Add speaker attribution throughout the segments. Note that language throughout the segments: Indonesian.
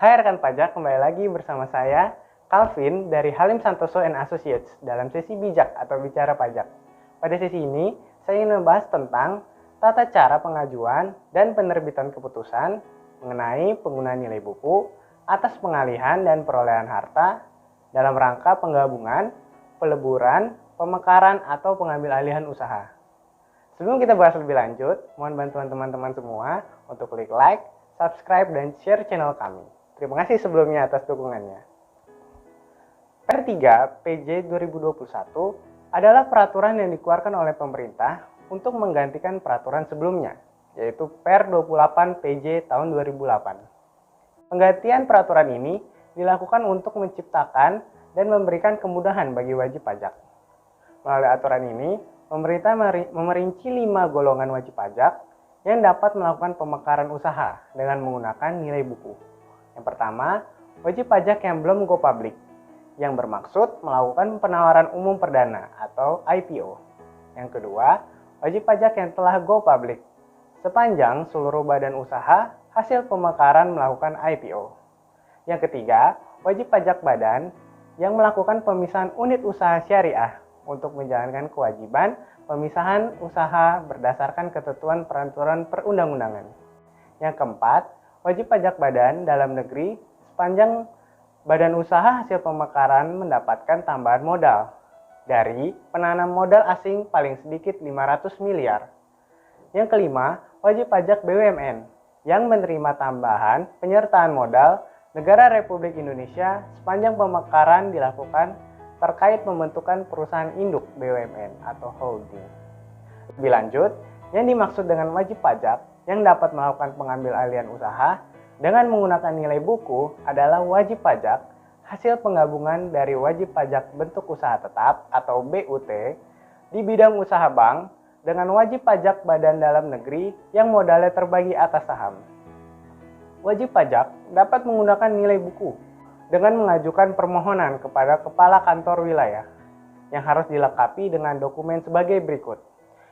Speaker 1: Hai rekan pajak, kembali lagi bersama saya, Calvin dari Halim Santoso and Associates dalam sesi bijak atau bicara pajak. Pada sesi ini, saya ingin membahas tentang tata cara pengajuan dan penerbitan keputusan mengenai penggunaan nilai buku atas pengalihan dan perolehan harta dalam rangka penggabungan, peleburan, pemekaran, atau pengambil alihan usaha. Sebelum kita bahas lebih lanjut, mohon bantuan teman-teman semua untuk klik like, subscribe, dan share channel kami. Terima kasih sebelumnya atas dukungannya. PR3 PJ 2021 adalah peraturan yang dikeluarkan oleh pemerintah untuk menggantikan peraturan sebelumnya, yaitu PR 28 PJ tahun 2008. Penggantian peraturan ini dilakukan untuk menciptakan dan memberikan kemudahan bagi wajib pajak. Melalui aturan ini, pemerintah memerinci 5 golongan wajib pajak yang dapat melakukan pemekaran usaha dengan menggunakan nilai buku. Yang pertama, wajib pajak yang belum go public, yang bermaksud melakukan penawaran umum perdana atau IPO. Yang kedua, wajib pajak yang telah go public, sepanjang seluruh badan usaha hasil pemekaran melakukan IPO. Yang ketiga, wajib pajak badan yang melakukan pemisahan unit usaha syariah untuk menjalankan kewajiban pemisahan usaha berdasarkan ketentuan peraturan perundang-undangan. Yang keempat, wajib pajak badan dalam negeri sepanjang badan usaha hasil pemekaran mendapatkan tambahan modal dari penanam modal asing paling sedikit 500 miliar. Yang kelima, wajib pajak BUMN yang menerima tambahan penyertaan modal negara Republik Indonesia sepanjang pemekaran dilakukan terkait pembentukan perusahaan induk BUMN atau holding. Lebih lanjut, yang dimaksud dengan wajib pajak yang dapat melakukan pengambil alihan usaha dengan menggunakan nilai buku adalah wajib pajak hasil penggabungan dari wajib pajak bentuk usaha tetap atau BUT di bidang usaha bank dengan wajib pajak badan dalam negeri yang modalnya terbagi atas saham. Wajib pajak dapat menggunakan nilai buku dengan mengajukan permohonan kepada Kepala Kantor Wilayah yang harus dilengkapi dengan dokumen sebagai berikut.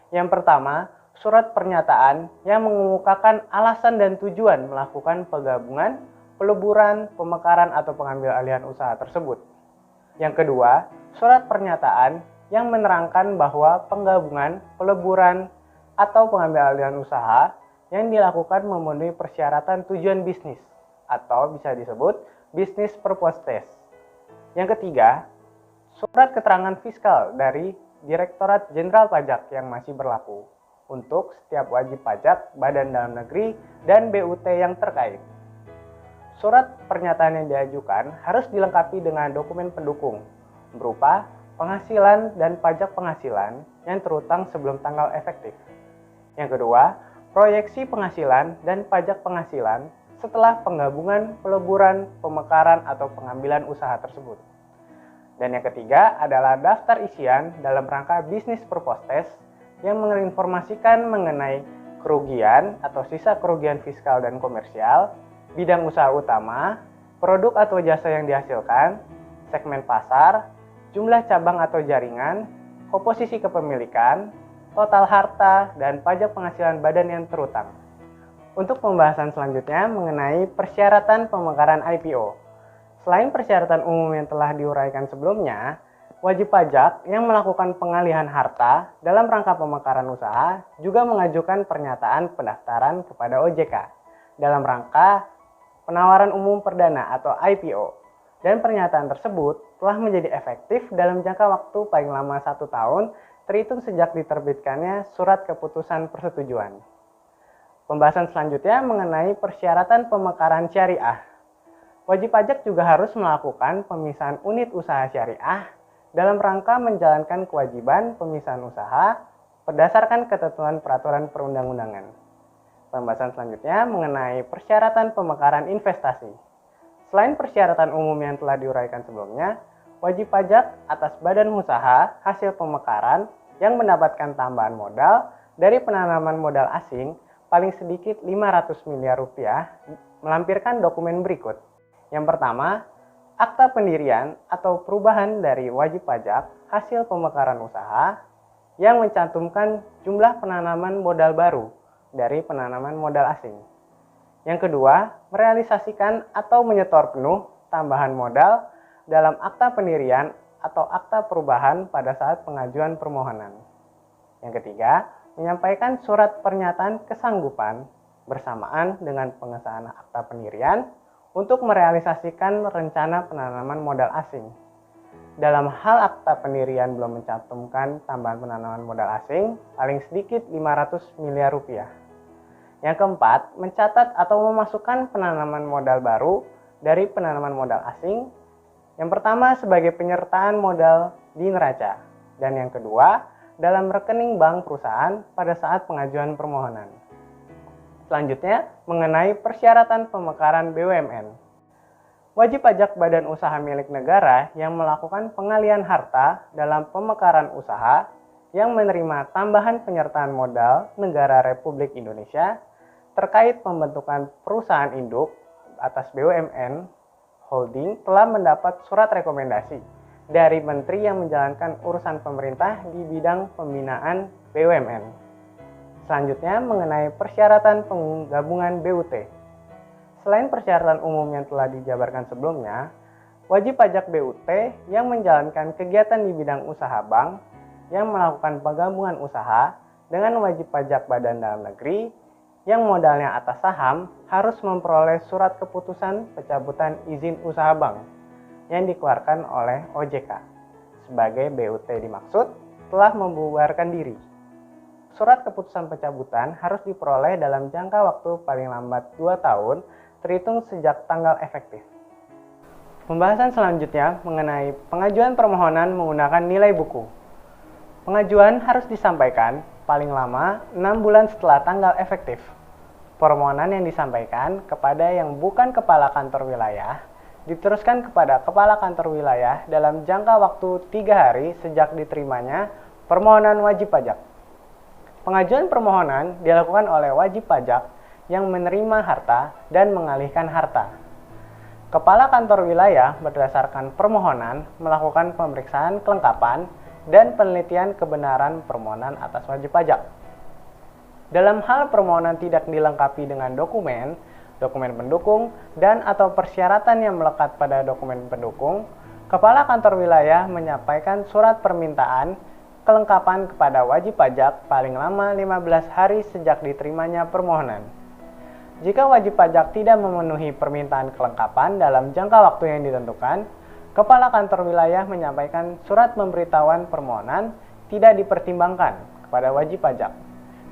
Speaker 1: Yang pertama, surat pernyataan yang mengemukakan alasan dan tujuan melakukan penggabungan, peleburan, pemekaran, atau pengambil alihan usaha tersebut. Yang kedua, surat pernyataan yang menerangkan bahwa penggabungan, peleburan, atau pengambil alihan usaha yang dilakukan memenuhi persyaratan tujuan bisnis atau bisa disebut Business Purpose Test. Yang ketiga, surat keterangan fiskal dari Direktorat Jenderal Pajak yang masih berlaku untuk setiap wajib pajak badan dalam negeri dan BUT yang terkait. Surat pernyataan yang diajukan harus dilengkapi dengan dokumen pendukung berupa penghasilan dan pajak penghasilan yang terutang sebelum tanggal efektif. Yang kedua, proyeksi penghasilan dan pajak penghasilan setelah penggabungan, peleburan, pemekaran, atau pengambilan usaha tersebut. Dan yang ketiga adalah daftar isian dalam rangka Business Purpose Test yang menginformasikan mengenai kerugian atau sisa kerugian fiskal dan komersial, bidang usaha utama, produk atau jasa yang dihasilkan, segmen pasar, jumlah cabang atau jaringan, komposisi kepemilikan, total harta, dan pajak penghasilan badan yang terutang. Untuk pembahasan selanjutnya mengenai persyaratan pemekaran IPO. Selain persyaratan umum yang telah diuraikan sebelumnya, wajib pajak yang melakukan pengalihan harta dalam rangka pemekaran usaha juga mengajukan pernyataan pendaftaran kepada OJK dalam rangka penawaran umum perdana atau IPO. Dan pernyataan tersebut telah menjadi efektif dalam jangka waktu paling lama 1 tahun terhitung sejak diterbitkannya surat keputusan persetujuan. Pembahasan selanjutnya mengenai persyaratan pemekaran syariah. Wajib pajak juga harus melakukan pemisahan unit usaha syariah dalam rangka menjalankan kewajiban pemisahan usaha berdasarkan ketentuan peraturan perundang-undangan. Pembahasan selanjutnya mengenai persyaratan pemekaran investasi. Selain persyaratan umum yang telah diuraikan sebelumnya, wajib pajak atas badan usaha hasil pemekaran yang mendapatkan tambahan modal dari penanaman modal asing paling sedikit 500 miliar rupiah melampirkan dokumen berikut. Yang pertama, akta pendirian atau perubahan dari wajib pajak hasil pemekaran usaha yang mencantumkan jumlah penanaman modal baru dari penanaman modal asing. Yang kedua, merealisasikan atau menyetor penuh tambahan modal dalam akta pendirian atau akta perubahan pada saat pengajuan permohonan. Yang ketiga, menyampaikan surat pernyataan kesanggupan bersamaan dengan pengesahan akta pendirian untuk merealisasikan rencana penanaman modal asing. Dalam hal akta pendirian belum mencantumkan tambahan penanaman modal asing, paling sedikit 500 miliar rupiah. Yang keempat, mencatat atau memasukkan penanaman modal baru dari penanaman modal asing. Yang pertama sebagai penyertaan modal di neraca, dan yang kedua dalam rekening bank perusahaan pada saat pengajuan permohonan. Selanjutnya, mengenai persyaratan pemekaran BUMN. Wajib pajak badan usaha milik negara yang melakukan pengalihan harta dalam pemekaran usaha yang menerima tambahan penyertaan modal negara Republik Indonesia terkait pembentukan perusahaan induk atas BUMN holding telah mendapat surat rekomendasi dari menteri yang menjalankan urusan pemerintah di bidang pembinaan BUMN. Selanjutnya, mengenai persyaratan penggabungan BUT. Selain persyaratan umum yang telah dijabarkan sebelumnya, wajib pajak BUT yang menjalankan kegiatan di bidang usaha bank yang melakukan penggabungan usaha dengan wajib pajak badan dalam negeri yang modalnya atas saham harus memperoleh surat keputusan pencabutan izin usaha bank yang dikeluarkan oleh OJK. Sebagai BUT dimaksud telah membubarkan diri. Surat keputusan pencabutan harus diperoleh dalam jangka waktu paling lambat 2 tahun terhitung sejak tanggal efektif. Pembahasan selanjutnya mengenai pengajuan permohonan menggunakan nilai buku. Pengajuan harus disampaikan paling lama 6 bulan setelah tanggal efektif. Permohonan yang disampaikan kepada yang bukan kepala kantor wilayah diteruskan kepada kepala kantor wilayah dalam jangka waktu 3 hari sejak diterimanya permohonan wajib pajak. Pengajuan permohonan dilakukan oleh wajib pajak yang menerima harta dan mengalihkan harta. Kepala kantor wilayah berdasarkan permohonan melakukan pemeriksaan kelengkapan dan penelitian kebenaran permohonan atas wajib pajak. Dalam hal permohonan tidak dilengkapi dengan dokumen pendukung, dan atau persyaratan yang melekat pada dokumen pendukung, Kepala kantor wilayah menyampaikan surat permintaan kelengkapan kepada wajib pajak paling lama 15 hari sejak diterimanya permohonan. Jika wajib pajak tidak memenuhi permintaan kelengkapan dalam jangka waktu yang ditentukan, Kepala kantor wilayah menyampaikan surat pemberitahuan permohonan tidak dipertimbangkan kepada wajib pajak,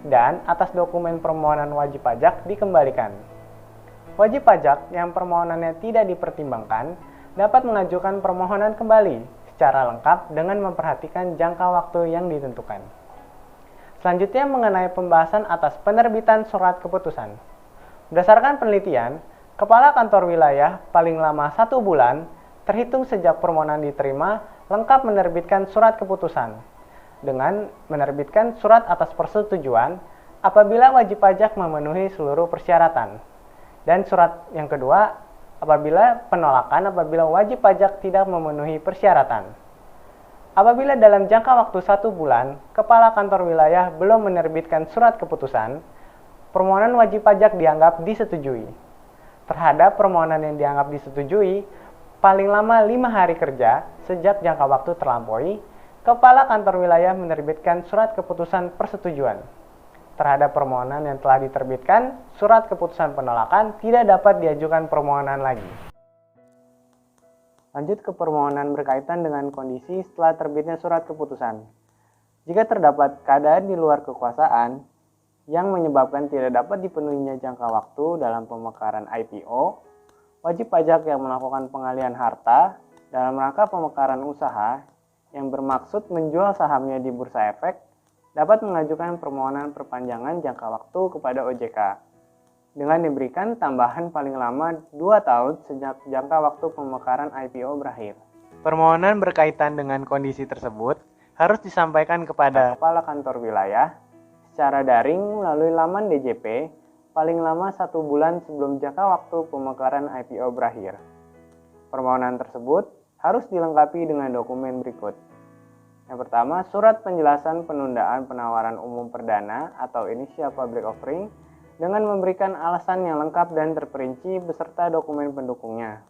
Speaker 1: dan atas dokumen permohonan wajib pajak dikembalikan. Wajib pajak yang permohonannya tidak dipertimbangkan dapat mengajukan permohonan kembali secara lengkap dengan memperhatikan jangka waktu yang ditentukan. Selanjutnya mengenai pembahasan atas penerbitan surat keputusan. Berdasarkan penelitian, Kepala kantor wilayah paling lama 1 bulan terhitung sejak permohonan diterima lengkap menerbitkan surat keputusan dengan menerbitkan surat atas persetujuan apabila wajib pajak memenuhi seluruh persyaratan. Dan surat yang kedua apabila penolakan apabila wajib pajak tidak memenuhi persyaratan. Apabila dalam jangka waktu 1 bulan, Kepala kantor wilayah belum menerbitkan surat keputusan, permohonan wajib pajak dianggap disetujui. Terhadap permohonan yang dianggap disetujui, paling lama 5 hari kerja sejak jangka waktu terlampaui, Kepala kantor wilayah menerbitkan surat keputusan persetujuan. Terhadap permohonan yang telah diterbitkan, surat keputusan penolakan tidak dapat diajukan permohonan lagi. Lanjut ke permohonan berkaitan dengan kondisi setelah terbitnya surat keputusan. Jika terdapat keadaan di luar kekuasaan yang menyebabkan tidak dapat dipenuhinya jangka waktu dalam pemekaran IPO, wajib pajak yang melakukan pengalihan harta dalam rangka pemekaran usaha yang bermaksud menjual sahamnya di Bursa Efek dapat mengajukan permohonan perpanjangan jangka waktu kepada OJK dengan diberikan tambahan paling lama 2 tahun sejak jangka waktu pemekaran IPO berakhir. Permohonan berkaitan dengan kondisi tersebut harus disampaikan kepada Kepala Kantor Wilayah secara daring melalui laman DJP paling lama 1 bulan sebelum jangka waktu pemekaran IPO berakhir. Permohonan tersebut harus dilengkapi dengan dokumen berikut. Yang pertama, surat penjelasan penundaan penawaran umum perdana atau initial public offering dengan memberikan alasan yang lengkap dan terperinci beserta dokumen pendukungnya.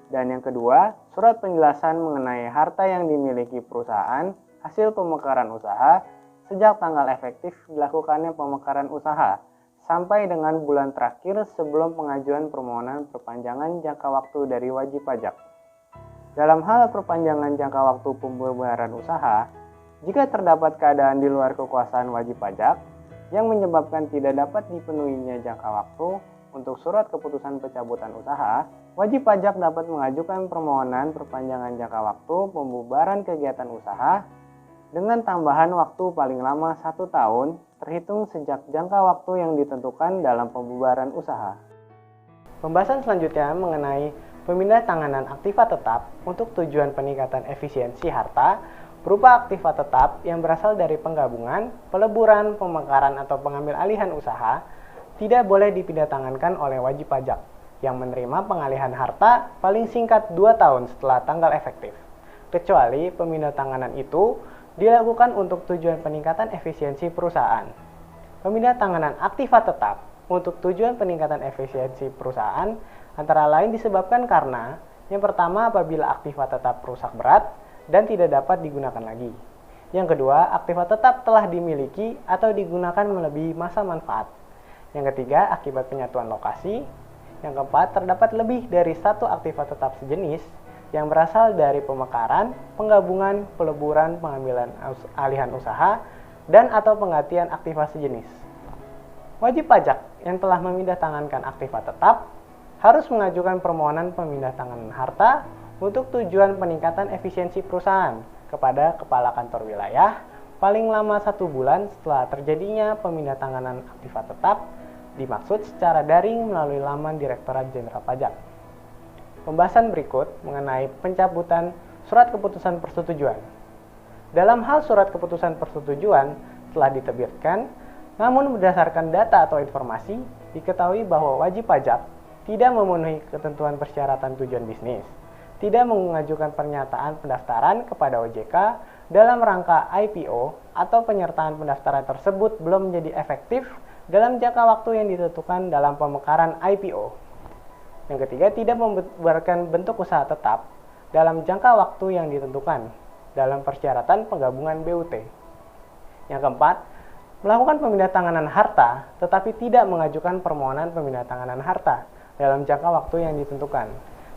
Speaker 1: Dan yang kedua, surat penjelasan mengenai harta yang dimiliki perusahaan hasil pemekaran usaha sejak tanggal efektif dilakukannya pemekaran usaha sampai dengan bulan terakhir sebelum pengajuan permohonan perpanjangan jangka waktu dari wajib pajak. Dalam hal perpanjangan jangka waktu pembubaran usaha, jika terdapat keadaan di luar kekuasaan wajib pajak yang menyebabkan tidak dapat dipenuhinya jangka waktu untuk surat keputusan pencabutan usaha, wajib pajak dapat mengajukan permohonan perpanjangan jangka waktu pembubaran kegiatan usaha dengan tambahan waktu paling lama 1 tahun terhitung sejak jangka waktu yang ditentukan dalam pembubaran usaha. Pembahasan selanjutnya mengenai pemindah tanganan aktiva tetap untuk tujuan peningkatan efisiensi harta berupa aktiva tetap yang berasal dari penggabungan, peleburan, pemekaran atau pengambil alihan usaha tidak boleh dipindah tangankan oleh wajib pajak yang menerima pengalihan harta paling singkat 2 tahun setelah tanggal efektif, kecuali pemindah tanganan itu dilakukan untuk tujuan peningkatan efisiensi perusahaan. Pemindah tanganan aktiva tetap untuk tujuan peningkatan efisiensi perusahaan antara lain disebabkan karena yang pertama apabila aktiva tetap rusak berat dan tidak dapat digunakan lagi. Yang kedua, aktiva tetap telah dimiliki atau digunakan melebihi masa manfaat. Yang ketiga, akibat penyatuan lokasi. Yang keempat, terdapat lebih dari satu aktiva tetap sejenis yang berasal dari pemekaran, penggabungan, peleburan, pengambilan alihan usaha, dan atau penggantian aktiva sejenis. Wajib pajak yang telah memindah tangankan aktiva tetap harus mengajukan permohonan pemindah tanganan harta untuk tujuan peningkatan efisiensi perusahaan kepada Kepala Kantor Wilayah paling lama 1 bulan setelah terjadinya pemindah tanganan aktiva tetap dimaksud secara daring melalui laman Direktorat Jenderal Pajak. Pembahasan berikut mengenai pencabutan surat keputusan persetujuan. Dalam hal surat keputusan persetujuan telah diterbitkan, namun berdasarkan data atau informasi, diketahui bahwa wajib pajak tidak memenuhi ketentuan persyaratan tujuan bisnis, tidak mengajukan pernyataan pendaftaran kepada OJK dalam rangka IPO atau penyertaan pendaftaran tersebut belum menjadi efektif dalam jangka waktu yang ditentukan dalam pemekaran IPO. Yang ketiga, tidak membubarkan bentuk usaha tetap dalam jangka waktu yang ditentukan dalam persyaratan penggabungan BUT. Yang keempat, melakukan pemindah tanganan harta tetapi tidak mengajukan permohonan pemindah tanganan harta dalam jangka waktu yang ditentukan.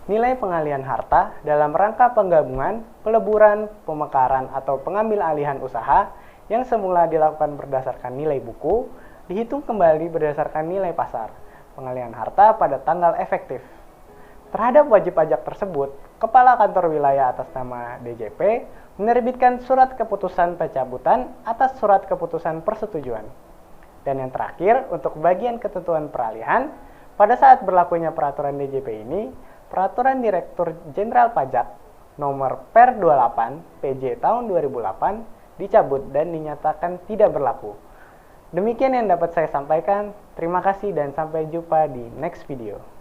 Speaker 1: Nilai pengalihan harta dalam rangka penggabungan, peleburan, pemekaran, atau pengambil alihan usaha yang semula dilakukan berdasarkan nilai buku, dihitung kembali berdasarkan nilai pasar pengalihan harta pada tanggal efektif. Terhadap wajib pajak tersebut, Kepala Kantor Wilayah atas nama DJP menerbitkan surat keputusan pencabutan atas surat keputusan persetujuan. Dan yang terakhir, untuk bagian ketentuan peralihan, pada saat berlakunya peraturan DJP ini, Peraturan Direktur Jenderal Pajak Nomor Per 28 PJ tahun 2008 dicabut dan dinyatakan tidak berlaku. Demikian yang dapat saya sampaikan. Terima kasih dan sampai jumpa di next video.